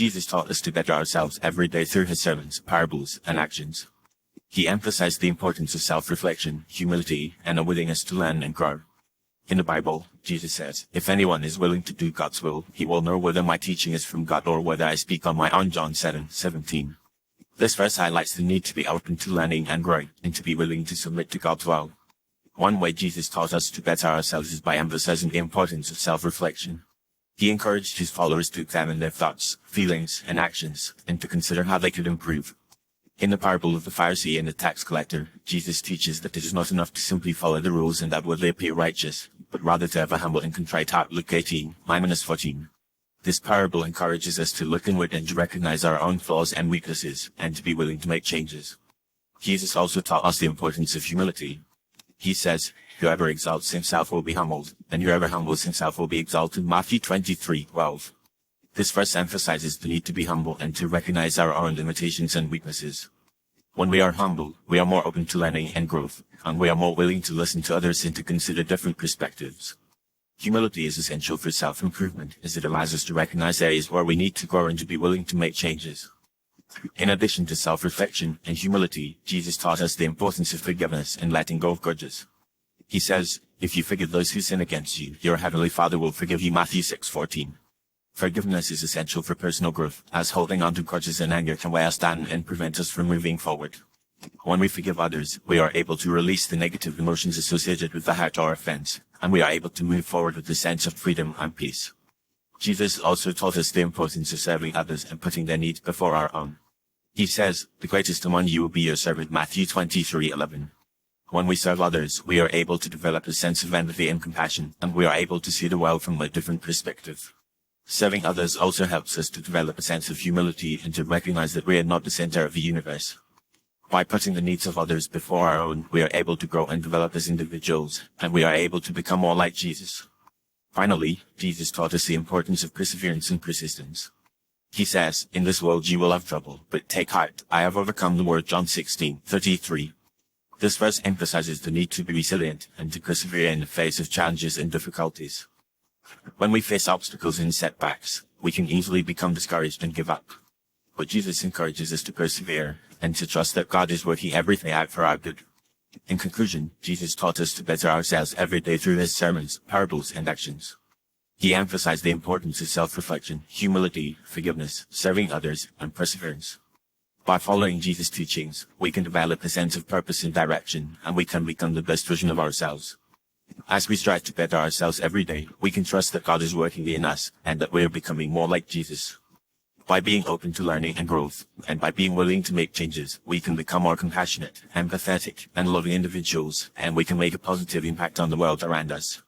Jesus taught us to better ourselves every day through his sermons, parables, and actions. He emphasized the importance of self-reflection, humility, and a willingness to learn and grow. In the Bible, Jesus says, "If anyone is willing to do God's will, he will know whether my teaching is from God or whether I speak on my own." John 7:17. This verse highlights the need to be open to learning and growing, and to be willing to submit to God's will. One way Jesus taught us to better ourselves is by emphasizing the importance of self-reflection. He encouraged his followers to examine their thoughts, feelings, and actions, and to consider how they could improve. In the parable of the Pharisee and the tax collector, Jesus teaches that it is not enough to simply follow the rules and outwardly appear righteous, but rather to have a humble and contrite heart. Luke 18:9-14. This parable encourages us to look inward and to recognize our own flaws and weaknesses, and to be willing to make changes. Jesus also taught us the importance of humility. He says, "Whoever exalts himself will be humbled, and whoever humbles himself will be exalted." Matthew 23:12. This verse emphasizes the need to be humble and to recognize our own limitations and weaknesses. When we are humble, we are more open to learning and growth, and we are more willing to listen to others and to consider different perspectives. Humility is essential for self-improvement, as it allows us to recognize areas where we need to grow and to be willing to make changes. In addition to self-reflection and humility, Jesus taught us the importance of forgiveness and letting go of grudges. He says, "If you forgive those who sin against you, your heavenly Father will forgive you." Matthew 6:14. Forgiveness is essential for personal growth, as holding on to grudges and anger can weigh us down and prevent us from moving forward. When we forgive others, we are able to release the negative emotions associated with the hurt or offense, and we are able to move forward with a sense of freedom and peace. Jesus also taught us the importance of serving others and putting their needs before our own. He says, "The greatest among you will be your servant." Matthew 23:11. When we serve others, we are able to develop a sense of empathy and compassion, and we are able to see the world from a different perspective. Serving others also helps us to develop a sense of humility and to recognize that we are not the center of the universe. By putting the needs of others before our own, we are able to grow and develop as individuals, and we are able to become more like Jesus. Finally, Jesus taught us the importance of perseverance and persistence. He says, "In this world you will have trouble, but take heart, I have overcome the world." John 16:33. This verse emphasizes the need to be resilient and to persevere in the face of challenges and difficulties. When we face obstacles and setbacks, we can easily become discouraged and give up. But Jesus encourages us to persevere and to trust that God is working everything out for our good. In conclusion, Jesus taught us to better ourselves every day through his sermons, parables, and actions. He emphasized the importance of self-reflection, humility, forgiveness, serving others, and perseverance. By following Jesus' teachings, we can develop a sense of purpose and direction, and we can become the best version of ourselves. As we strive to better ourselves every day, we can trust that God is working in us and that we are becoming more like Jesus. By being open to learning and growth, and by being willing to make changes, we can become more compassionate, empathetic, and loving individuals, and we can make a positive impact on the world around us.